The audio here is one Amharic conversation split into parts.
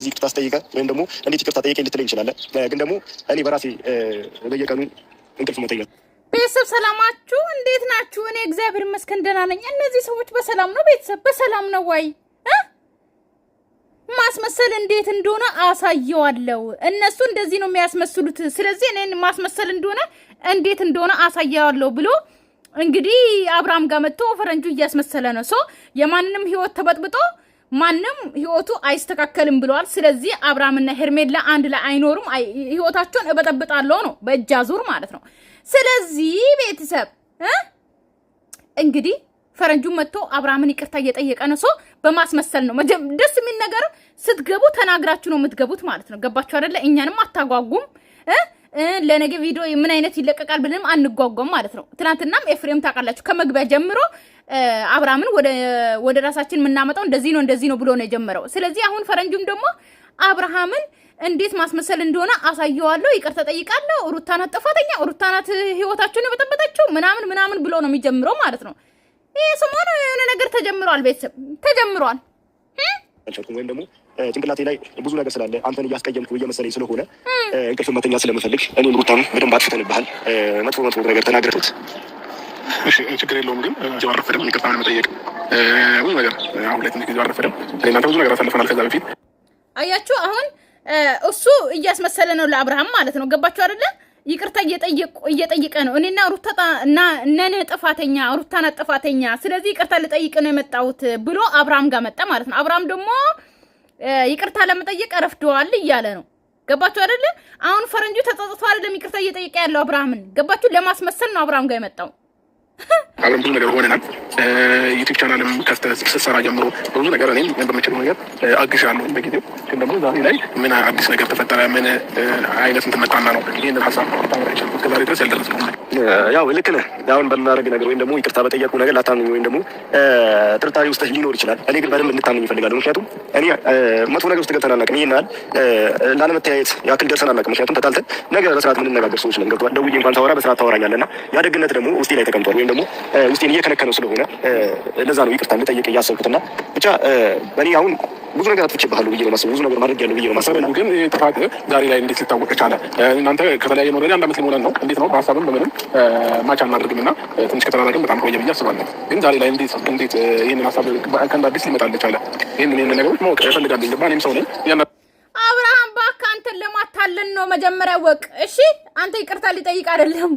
እዚህ ይቅርታ አስጠይቀ ወይም ደግሞ እንዴት ይቅርታ ጠይቀኝ ልትለኝ ይችላል። ግን ደግሞ እኔ በራሴ በየቀኑ እንቅልፍ መተኛት። ቤተሰብ ሰላማችሁ እንዴት ናችሁ? እኔ እግዚአብሔር ይመስገን ደህና ነኝ። እነዚህ ሰዎች በሰላም ነው? ቤተሰብ በሰላም ነው ወይ? ማስመሰል እንዴት እንደሆነ አሳየዋለሁ። እነሱ እንደዚህ ነው የሚያስመስሉት። ስለዚህ እኔን ማስመሰል እንደሆነ እንዴት እንደሆነ አሳየዋለሁ ብሎ እንግዲህ አብርሃም ጋር መጥቶ ፈረንጁ እያስመሰለ ነው። ሶ የማንንም ህይወት ተበጥብጦ ማንም ህይወቱ አይስተካከልም ብለዋል። ስለዚህ አብርሃምና ሄርሜላ አንድ ላይ አይኖሩም፣ ህይወታቸውን እበጠብጣለሁ ነው በእጅ አዙር ማለት ነው። ስለዚህ ቤተሰብ እንግዲህ ፈረንጁ መጥቶ አብርሃምን ይቅርታ እየጠየቀ ነው። ሶ በማስመሰል ነው። ደስ የሚል ነገር ስትገቡ ተናግራችሁ ነው የምትገቡት ማለት ነው። ገባችሁ አይደለ? እኛንም አታጓጉም። ለነገ ቪዲዮ ምን አይነት ይለቀቃል ብለንም አንጓጓም ማለት ነው። ትናንትናም ኤፍሬም ታውቃላችሁ ከመግቢያ ጀምሮ አብርሃምን ወደ ራሳችን የምናመጣው እንደዚህ ነው ብሎ ነው የጀመረው። ስለዚህ አሁን ፈረንጁም ደግሞ አብርሃምን እንዴት ማስመሰል እንደሆነ አሳየዋለሁ፣ ይቅርታ ጠይቃለሁ፣ ሩታ ናት ጥፋተኛ፣ ሩታ ናት ህይወታችሁን የበጠበጠችው ምናምን ብሎ ነው የሚጀምረው ማለት ነው። ይሄ ሰሞኑ የሆነ ነገር ተጀምሯል፣ ቤተሰብ ተጀምሯል። ወይም ደግሞ ጭንቅላቴ ላይ ብዙ ነገር ስላለ አንተን እያስቀየምኩ እየመሰለኝ ስለሆነ እንቅልፍ መተኛ ስለምፈልግ እኔም ሩታም በደንብ አጥፍተንብሃል፣ መጥፎ ነገር ተናገርኩት። እሺ ችግር የለውም ግን ጊዜው አልረፈደም። ይቅርታ መጠየቅ ብዙ ነገር አሁን ላይ ትንሽ ጊዜው አልረፈደም። እናንተ ብዙ ነገር አሳልፈናል ከዛ በፊት። አያችሁ አሁን እሱ እያስመሰለ ነው ለአብርሃም ማለት ነው። ገባችሁ አይደለ? ይቅርታ እየጠየቀ ነው። እኔና ሩታ ነን ጥፋተኛ፣ ሩታ ናት ጥፋተኛ፣ ስለዚህ ይቅርታ ልጠይቅ ነው የመጣሁት ብሎ አብርሃም ጋር መጣ ማለት ነው። አብርሃም ደግሞ ይቅርታ ለመጠየቅ ረፍደዋል እያለ ነው። ገባችሁ አይደለ? አሁን ፈረንጁ ተጸጽቶ አይደለም ይቅርታ እየጠየቀ ያለው አብርሃምን። ገባችሁ? ለማስመሰል ነው አብርሃም ጋር የመጣው። አብረን ብዙ ነገር ሆነናል። ዩቲዩብ ቻናልም ከፍተህ ስትሰራ ጀምሮ ብዙ ነገር እኔም በምችለው ነገር አግዣለሁ። በጊዜው ግን ደግሞ ዛሬ ላይ ምን አዲስ ነገር ተፈጠረ? ምን አይነት እንትን መጣና ነው ይህንን ሀሳብ ታወራች? እስከዛሬ ድረስ ያልደረስነው ያው ልክ ነህ። አሁን በምናደርግ ነገር ወይም ደግሞ ይቅርታ በጠየቁ ነገር ላታምኝ ወይም ደግሞ ጥርጣሬ ውስጥ ሊኖር ይችላል። እኔ ግን በደንብ እንድታምኝ ይፈልጋለሁ። ምክንያቱም እኔ መጥፎ ነገር ውስጥ ገብተን አናውቅም። ይሄን ያህል ላለመተያየት ያክል ደርሰን አናውቅም። ምክንያቱም ተጣልተን ነገ በስርዓት የምንነጋገር ሰዎች ነን። ገብቶሃል? ደውዬ እንኳን ታወራ በስርዓት ታወራኛለህ እና ያ ደግነት ደግሞ ውስጤ ላይ ተቀምጧል። ወይም ደግሞ ውስጤን እየከነከነው ስለሆነ ለዛ ነው ይቅርታ ልጠይቅ እያሰብኩትና ብቻ እኔ አሁን ብዙ ነገር አጥፍቼብሃለሁ ብዬ ነው የማስበው። ብዙ ነገር ማድረግ ያለው ብዬ ነው የማስበው። ግን ጥፋት ዛሬ ላይ እንዴት ሊታወቅ ቻለ? እናንተ ከተለያየ ኖረ 1 ዓመት ሊሞላን ነው። እንዴት ነው በሀሳብም በምንም ማቻ እናድርግም እና ትንሽ ከተራራቅን በጣም ቆየ ብዬ አስባለሁ። ግን ዛሬ ላይ እንዴት ይህንን ሀሳብ ከእንደ አዲስ ሊመጣል ቻለ? ይህንን ነገሮች ማወቅ እፈልጋለሁ። እኔም ሰው ነኝ። አብርሃም እባክህ አንተን ለማታለን ነው መጀመሪያ ወቅ። እሺ አንተ ይቅርታ ሊጠይቅ አይደለም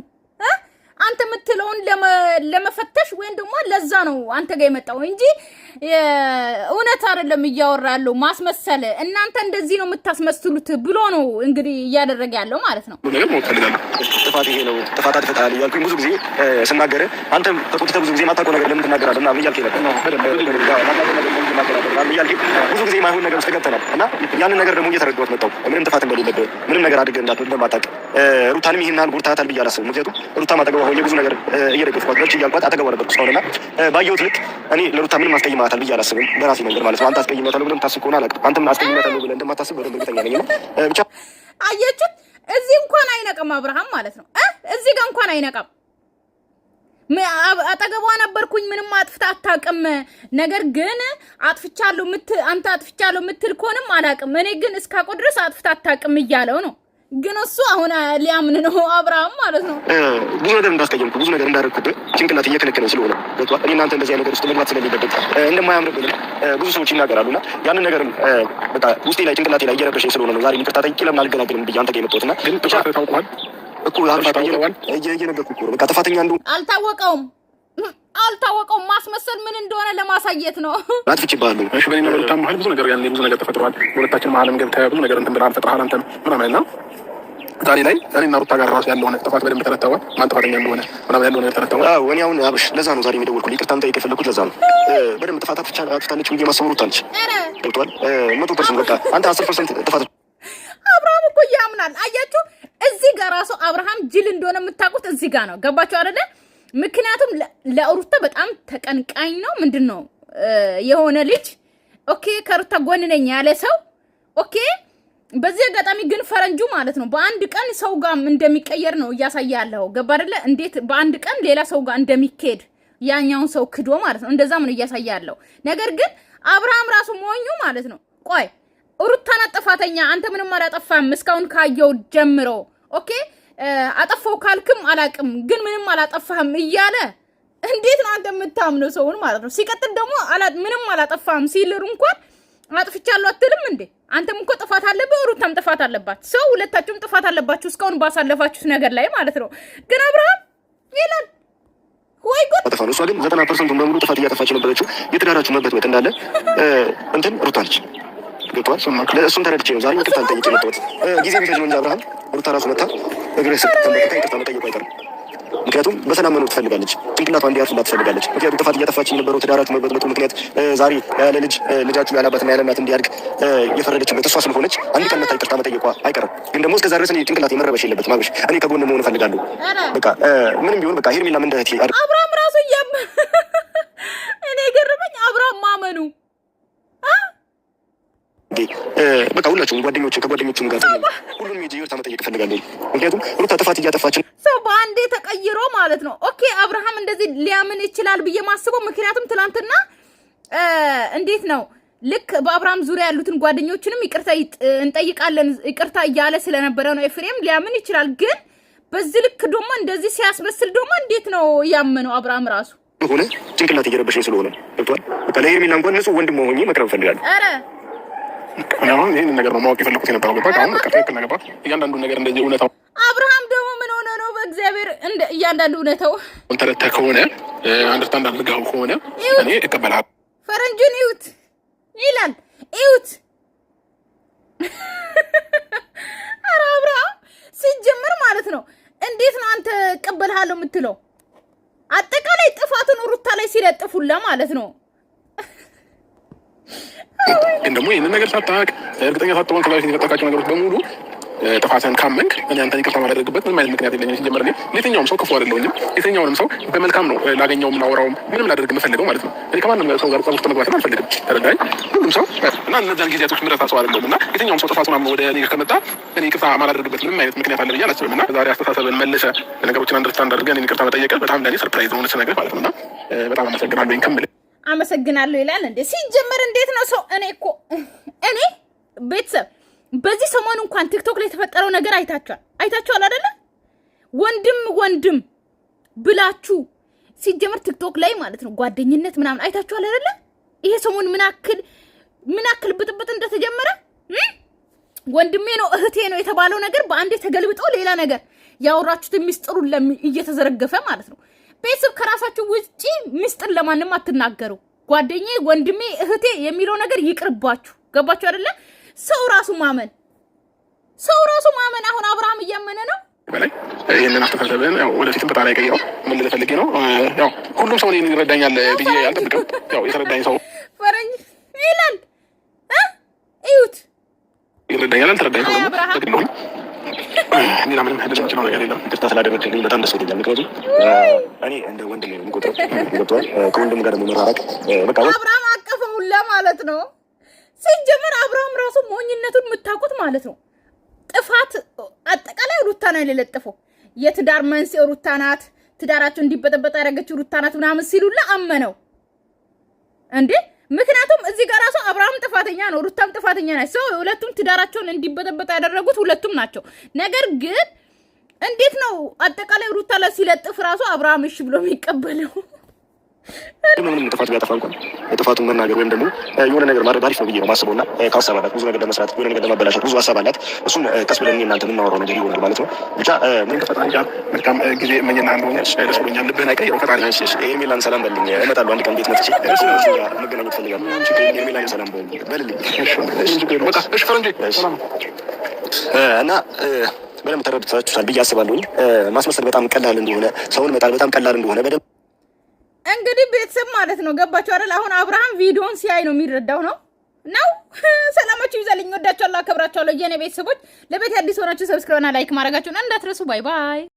አንተ የምትለውን ለመፈተሽ ወይም ደግሞ ለዛ ነው አንተ ጋር የመጣው እንጂ እውነት አይደለም እያወራ ያለው ማስመሰል። እናንተ እንደዚህ ነው የምታስመስሉት ብሎ ነው እንግዲህ እያደረገ ያለው ማለት ነው። ጥፋት ይሄ ነው ጥፋት አጥፍተሃል እያልኩኝ ብዙ ጊዜ ስናገር አንተ ተቆጥተህ ብዙ ጊዜ ማታውቀው ነገር ለምን ትናገራለህ እና እያልከኝ ነበር። ብዙ ጊዜ የማይሆን ነገር ውስጥ ገብተናል እና ያንን ነገር ደግሞ እየተረዳሁት መጣሁ። ምንም ጥፋት እንደሌለብህ ምንም ነገር አድርገህ እንደማታውቅ ሩታንም ይሄን ያህል ጎድተሃታል ብዬ አላስብም። ምክንያቱም ሩታም አጠገቧ ሆኜ ብዙ ነገር እየደገፍኳት በርቺ እያልኳት አጠገቧ ነበርኩ እስካሁንና ባየሁት ልክ እኔ ለሩታ ምንም አስቀይማታል ብዬ አላስብም። በራሴ መንገድ ማለት ነው። አንተ አስቀይማታለሁ ብለህ የምታስብ ከሆነ አላውቅም። አንተም አስቀይማታለሁ ብለህ እንደማታስብ በደንብ እርግጠኛ ነኝ። ብቻ አየችት እዚህ እንኳን አይነቅም አብርሃም ማለት ነው። እዚህ ጋር እንኳን አይነቅም። አጠገቧ ነበርኩኝ ምንም አጥፍታ አታውቅም። ነገር ግን አንተ አጥፍቻለሁ የምትል ከሆነም አላውቅም። እኔ ግን እስካቆ ድረስ አጥፍታ አታውቅም እያለው ነው። ግን እሱ አሁን ሊያምን ነው አብርሃም ማለት ነው። ብዙ ነገር እንዳስቀየምኩ ብዙ ነገር እንዳደረግኩብህ ጭንቅላት እየከለከለኝ ስለሆነ ገብቶሃል? እኔ እናንተ እንደዚህ ነገር ውስጥ መግባት ስለሌለበት እንደማያምርብን ብዙ ሰዎች ይናገራሉና ያንን ነገርም በቃ ውስጤ ላይ ጭንቅላቴ ላይ እየረበሸኝ ስለሆነ ነው ዛሬ ይቅርታ ጠይቄ ለምን አልገላገልም ብዬ አንተ ጋር የመጣሁትና ግን ብቻ ታውቀዋል እኮ እየነገርኩህ እኮ ነው። በቃ ጥፋተኛ እንደው አልታወቀውም። ማስመሰል ምን እንደሆነ ለማሳየት ነው። አጥፍቼብሃለሁ። እሺ በእኔና በሩታ መሀል ብዙ ነገር ብዙ ነገር ተፈጥሯል። ሁለታችን መሀልም ገብተህ ብዙ ነገር እንትን ብለሃል ፈጥረሃል አንተም ምናምን እና ዛሬ ላይ እኔና ሩታ ጋር ራሱ ያለውን ጥፋት በደንብ ተረድተዋል። ማን ጥፋተኛ እንደሆነ ምናምን ያለውን ነገር ተረድተዋል። እኔ አሁን አብሽ ለዛ ነው ዛሬ የሚደወልኩልህ ይቅርታ ልጠይቅ የፈለኩት ለዛ ነው። በደንብ ጥፋት አጥፍታለች ብዬ ማሰብ ሩታ ነች። ገብቶሃል? 100% በቃ አንተ 10% ጥፋት አብርሃም እኮ ያምናል። አያችሁ እዚህ ጋር ራሱ አብርሃም ጅል እንደሆነ የምታውቁት እዚህ ጋር ነው። ገባችሁ አይደለ? ምክንያቱም ለሩታ በጣም ተቀንቃኝ ነው። ምንድነው የሆነ ልጅ ኦኬ ከሩታ ጎን ነኝ ያለ ሰው ኦኬ። በዚህ አጋጣሚ ግን ፈረንጁ ማለት ነው በአንድ ቀን ሰው ጋር እንደሚቀየር ነው እያሳየ ያለው። ገባ አይደለ? እንዴት በአንድ ቀን ሌላ ሰው ጋር እንደሚኬድ ያኛውን ሰው ክዶ ማለት ነው። እንደዛም ነው እያሳየ ያለው። ነገር ግን አብርሃም ራሱ ሞኙ ማለት ነው። ቆይ ሩታን ጥፋተኛ አንተ ምንም አላጠፋም እስካሁን ካየው ጀምሮ ኦኬ አጠፋው ካልክም አላቅም ግን ምንም አላጠፋህም እያለ እንዴት ነው አንተ የምታምነው ሰውን ማለት ነው? ሲቀጥል ደግሞ ምንም አላጠፋህም ሲልሩ እንኳን አጥፍቻለሁ አትልም እንዴ? አንተም እኮ ጥፋት አለበት ሩታም ጥፋት አለባት። ሰው ሁለታችሁም ጥፋት አለባችሁ እስካሁን ባሳለፋችሁት ነገር ላይ ማለት ነው። ግን አብርሃም ይላል ወይ ጉድ አጠፋ ነው። እሷ ግን 90% በሙሉ ጥፋት እያጠፋች ነበረችው። የትዳራችሁ መበጥበጥ እንዳለ እንትን ሩታ ነች። ገብቷል። እሱን ተረድቼ ነው ዛሬ ይቅርታ ልጠይቅ የመጣሁት። ጊዜ ቢፈጅ ነው እንጂ አብርሃም ሩታ ራሱ መታ እግሬ ስር ተንበርክካ ይቅርታ መጠየቁ አይቀርም። ምክንያቱም በሰላም መኖር ትፈልጋለች። ጭንቅላቷ እንዲያርፍላት ትፈልጋለች። ምክንያቱም ጥፋት እያጠፋች የነበረው ትዳራችሁ መበጥበጡ ምክንያት ዛሬ ያለ ልጅ ልጃችሁ ያለ አባትና ያለ እናት እንዲያድግ የፈረደችበት እሷ ስለሆነች አንድ ቀን መታ ይቅርታ መጠየቋ አይቀርም። ግን ደግሞ እስከዛ ድረስ ጭንቅላቴ መረበሽ የለበትም። አብርሽ እኔ ከጎን መሆን እፈልጋለሁ። በቃ ምንም ቢሆን በቃ ሄርሜላም እንደ እህቴ አብርሃም ራሱ እኔ ገርመኝ አብርሃም ማመኑ በቃ ሁላችሁም ጓደኞች ከጓደኞቹም ጋር ሁሉንም ይቅርታ መጠየቅ እፈልጋለሁ። ምክንያቱም ሩታ ጥፋት እያጠፋች ሰው በአንዴ ተቀይሮ ማለት ነው። ኦኬ አብርሃም እንደዚህ ሊያምን ይችላል ብዬ ማስበው ምክንያቱም ትናንትና እንዴት ነው ልክ በአብርሃም ዙሪያ ያሉትን ጓደኞችንም ይቅርታ እንጠይቃለን ይቅርታ እያለ ስለነበረ ነው ኤፍሬም ሊያምን ይችላል። ግን በዚህ ልክ ደግሞ እንደዚህ ሲያስመስል ደግሞ እንዴት ነው ያመነው አብርሃም ራሱ ሆነ ጭንቅላት እየረበሸኝ ስለሆነ ገብቷል። በቃ ለሄርሜላ እንኳን ንጹህ ወንድም ሆኜ መቅረብ እፈልጋለሁ። ኧረ አሁን ይሄንን ነገር ነው ማወቅ የፈለኩት የነበረው። ገባህ? አሁን በቃ ትክክል ነገር እያንዳንዱ ነገር እንደዚህ እውነታው አብርሃም ደግሞ ምን ሆነ ነው በእግዚአብሔር እንደ እያንዳንዱ እውነታው ተረድተህ ከሆነ አንደርስታንድ አድርገኸው ከሆነ እኔ እቀበልሃለሁ። ፈረንጁን ይዩት ይላል ይዩት። ኧረ አብርሃም ሲጀምር ማለት ነው እንዴት ነው አንተ እቀበልሃለሁ የምትለው? አጠቃላይ ጥፋቱን ሩታ ላይ ሲለጥፉላ ማለት ነው። ግን ደግሞ ይህንን ነገር ሳታውቅ እርግጠኛ ሳትሆን ከዛ በፊት የተጠቃቸው ነገሮች በሙሉ ጥፋትን ካመንክ እኔ አንተን ይቅርታ ማላደርግበት ምንም አይነት ምክንያት የለኝም። ሲጀመር እኔ የትኛውም ሰው ክፉ አይደለሁኝም። የትኛውንም ሰው በመልካም ነው ላገኘውም ላወራውም ምንም ላደርግ የምፈልገው ማለት ነው። እኔ ከማንም ሰው ጋር ጸብ ውስጥ መግባትን አልፈልግም። ተረዳኝ? ሁሉም ሰው እና እነዛን ጊዜያቶች ምረሳ ሰው አይደለሁም እና የትኛውም ሰው ጥፋቱን አምኖ ወደ እኔ ከመጣ እኔ ይቅርታ ማላደርግበት ምንም አይነት ምክንያት አለ ብዬ አላስብም። እና ዛሬ አስተሳሰብን መልሰ ነገሮችን አንደርስታንድ አድርገን እኔን ይቅርታ መጠየቅ በጣም ለእኔ ሰርፕራይዝ የሆነች ነገር ማለት ነው። እና በጣም አመሰግናለሁ ከምል አመሰግናለሁ ይላል እንዴ ሲጀመር እንዴት ነው ሰው እኔ ቤተሰብ በዚህ ሰሞን እንኳን ቲክቶክ ላይ የተፈጠረው ነገር አይታችኋል አይደለ? ወንድም ብላችሁ ሲጀመር ቲክቶክ ላይ ማለት ነው ጓደኝነት ምናምን አይታችኋል አይደለ? ይሄ ሰሞን ምን አክል ብጥብጥ እንደተጀመረ ወንድሜ ነው እህቴ ነው የተባለው ነገር በአንዴ ተገልብጦ ሌላ ነገር ያወራችሁት ሚስጥሩን እየተዘረገፈ ማለት ነው። ቤተሰብ ከራሳችሁ ውጪ ሚስጥር ለማንም አትናገሩ። ጓደኛዬ፣ ወንድሜ፣ እህቴ የሚለው ነገር ይቅርባችሁ። ገባችሁ አይደለ? ሰው ራሱ ማመን አሁን አብርሃም እያመነ ነው በላይ ይሄንን አስተሳሰብን ያው ወደፊትም በጣም አይቀይረው። ምን ልልህ ፈልጌ ነው ያው ሁሉም ሰው እኔን ይረዳኛል ብዬ አልጠብቅም። ያው የተረዳኝ ሰው ፈረንጅ ይላል እዩት ይረዳኛል። አልተረዳኝ ሰው ደግሞ እኔ ምንም ሄደል ነው ነገር የለም። ይቅርታ ስላደረግልኝ በጣም ደስ ይለኛል። ምክንያቱም እኔ እንደ ወንድም ነው የምቆጥረው። ገብቶሃል? ከወንድም ጋር ደግሞ መራራቅ በቃ አብርሃም አቀፈውላ ማለት ነው። ሲጀመር አብርሃም ራሱ ሞኝነቱን የምታውቁት ማለት ነው። ጥፋት አጠቃላይ ሩታ ነው የለጠፈው። የትዳር መንስኤ ሩታ ናት፣ ትዳራቸው እንዲበጠበጥ ያደረገችው ሩታ ናት ምናምን ሲሉላ አመነው እንዴ። ምክንያቱም እዚህ ጋር ራሱ አብርሃም ጥፋተኛ ነው፣ ሩታም ጥፋተኛ ናት። ሰው ሁለቱም ትዳራቸውን እንዲበጠበጥ ያደረጉት ሁለቱም ናቸው። ነገር ግን እንዴት ነው አጠቃላይ ሩታ ላይ ሲለጥፍ ራሱ አብርሃም እሺ ብሎ የሚቀበለው? ምንም ጥፋት ቢያጠፋ እንኳን ጥፋቱን መናገር ወይም ደግሞ የሆነ ነገር ማድረግ አሪፍ ነው ብዬ ነው ማስበው። እና ከሀሳብ አላት ብዙ ነገር ለመስራት የሆነ ነገር ለማበላሸት ብዙ ሀሳብ አላት። እሱን ቀስ ብለን እናንተ የምናወራው ነገር ይሆናል ማለት ነው። ብቻ ምን ከፈጣሪ ጋር መልካም ጊዜ እመኝና እንደሆነ ደስ ብሎኛል። ልብህን አይቀይረው ፈጣሪ። ኤርሜላን ሰላም በልኝ። እመጣለሁ አንድ ቀን ቤት መጥቼ መገናኘት እፈልጋለሁ። ኤርሜላን ሰላም በልልኝ። እሺ ፈረንጆ እና በደንብ ተረድታችኋል ብዬ አስባለሁ። ማስመሰል በጣም ቀላል እንደሆነ፣ ሰውን መጣል በጣም ቀላል እንደሆነ በደንብ እንግዲህ ቤተሰብ ማለት ነው። ገባችሁ አይደል? አሁን አብርሃም ቪዲዮን ሲያይ ነው የሚረዳው ነው። ሰላማችሁ ይብዛልኝ። ወዳችኋለሁ፣ አከብራችኋለሁ የኔ ቤተሰቦች። ለቤት አዲስ ሆናችሁ ሰብስክራይብ እና ላይክ ማድረጋችሁን እንዳትረሱ። ባይ ባይ።